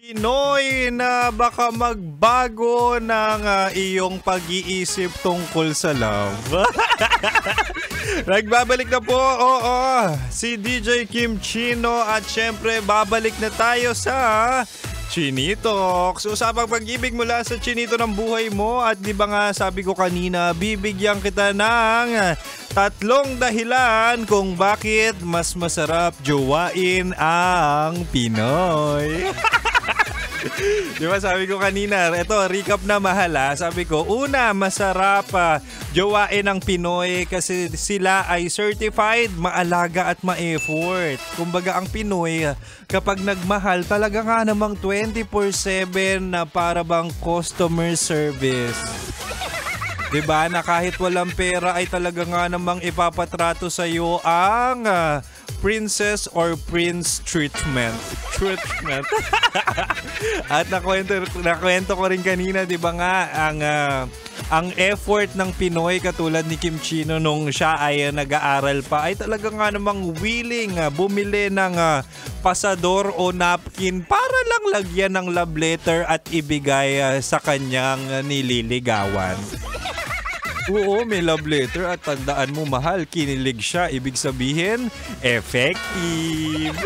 Pinoy na baka magbago ng iyong pag-iisip tungkol sa love. Nagbabalik na po, oo, si DJ Kim Chino at syempre babalik na tayo sa Chinitox. Usapang pag-ibig mula sa chinito ng buhay mo at di ba nga sabi ko kanina, bibigyan kita ng tatlong dahilan kung bakit mas masarap jowain ang Pinoy. Di ba sabi ko kanina, ito recap na mahal ha. Sabi ko, una, masarap jowain ang Pinoy kasi sila ay certified, maalaga at ma-effort. Kumbaga ang Pinoy, kapag nagmahal, talaga nga namang 24/7 na para bang customer service. Diba na kahit walang pera ay talaga nga namang ipapatrato sa'yo ang princess or prince treatment. At nakwento ko rin kanina, di ba nga, ang effort ng Pinoy katulad ni Kim Chino nung siya ay nag-aaral pa ay talaga nga namang willing bumili ng pasador o napkin para lang lagyan ng love letter at ibigay sa kanyang nililigawan. Oo, may love letter at tandaan mo mahal, kinilig siya. Ibig sabihin, effective.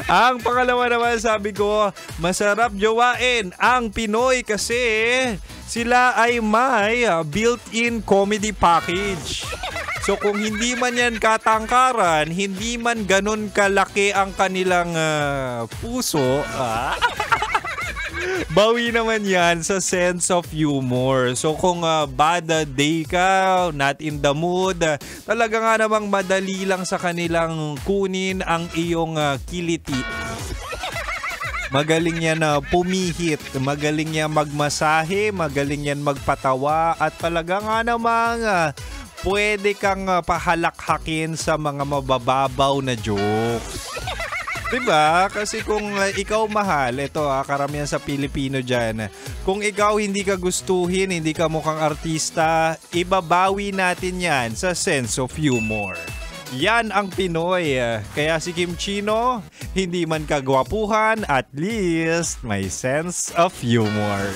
Ang pangalawa naman sabi ko, masarap jowain ang Pinoy kasi sila ay may built-in comedy package. So kung hindi man yan katangkaran, hindi man ganun kalaki ang kanilang puso, bawi naman yan sa sense of humor. So kung bad day ka, not in the mood, talaga nga namang madali lang sa kanilang kunin ang iyong kiliti. Magaling yan pumihit, magaling yan magmasahe, magaling yan magpatawa at talaga nga namang pwede kang pahalakhakin sa mga mabababaw na jokes. Diba? Kasi kung ikaw mahal, ito karamihan sa Pilipino dyan, kung ikaw hindi ka gustuhin, hindi ka mukhang artista, ibabawi natin yan sa sense of humor. Yan ang Pinoy. Kaya si Kim Chino, hindi man kagwapuhan, at least may sense of humor.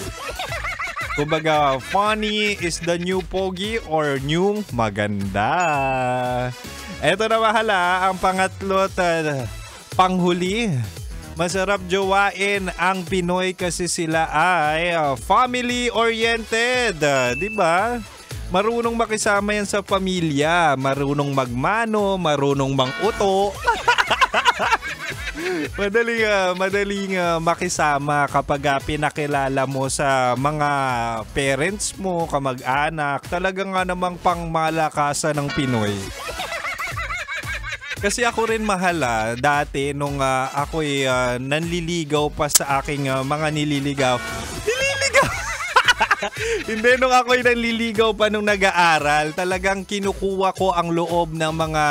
Kumbaga, funny is the new pogi or new maganda. Ito na mahala, ang pangatlo't panghuli, masarap jowain ang Pinoy kasi sila ay family-oriented. Diba? Marunong makisama yan sa pamilya, marunong magmano, marunong manguto. Madaling makisama kapag pinakilala mo sa mga parents mo, kamag-anak. Talaga nga namang pangmalakasan ng Pinoy. Kasi ako rin mahal dati nung ako'y nanliligaw pa sa aking mga nililigaw. Hindi, nung ako'y nanliligaw pa nung nag-aaral, talagang kinukuha ko ang loob ng mga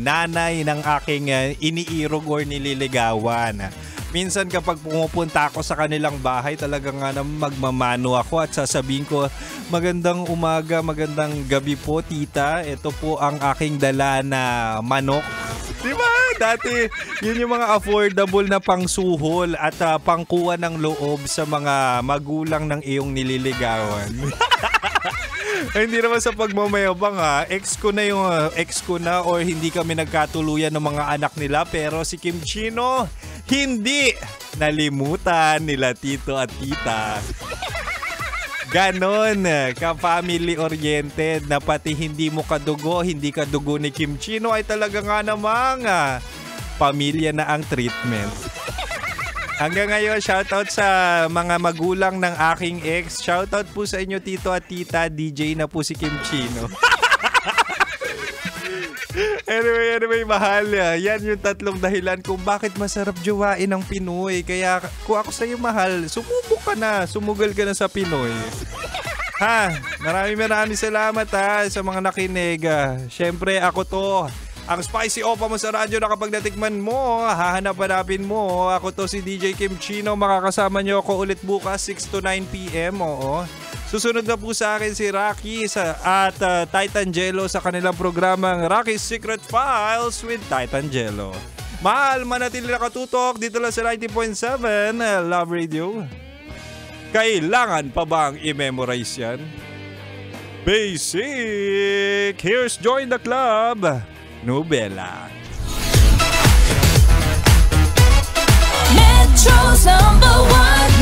nanay ng aking iniirog or nililigawan. Minsan kapag pumupunta ako sa kanilang bahay, talagang nga magmamano ako at sasabihin ko, magandang umaga, magandang gabi po tita. Ito po ang aking dala na manok. Diba? Dati, yun yung mga affordable na pangsuhol at pangkuha ng loob sa mga magulang ng iyong nililigawan. Hindi naman sa pagmamayabang ex ko na or hindi kami nagkatuluyan ng mga anak nila, pero si Kim Chino, hindi nalimutan nila tito at tita. Ganon ka-family oriented na pati hindi mo kadugo, hindi kadugo ni Kim Chino ay talaga nga namang pamilya na ang treatment. Hanggang ngayon, shoutout sa mga magulang ng aking ex. Shoutout po sa inyo tito at tita, DJ na po si Kim Chino. Anyway, mahal. Yan yung tatlong dahilan kung bakit masarap jowain ang Pinoy. Kaya kung ako sa'yo, mahal, sumubok ka na. Sumugal ka na sa Pinoy. Maraming salamat sa mga nakinig. Siyempre, ako to. Ang spicy opa mo sa radyo na kapag natikman mo, hahanap-hanapin mo. Ako to si DJ Kim Chino. Makakasama nyo ako ulit bukas 6 to 9 p.m. Oo. Susunod na po sa akin si Rocky at Titan Jello sa kanilang programang Rocky's Secret Files with Titan Jello. Mahal, manatili nakatutok dito lang sa 90.7 Love Radio. Kailangan pa bang i-memorize yan? Basic! Here's Join the Club, Nubela. Metro's #1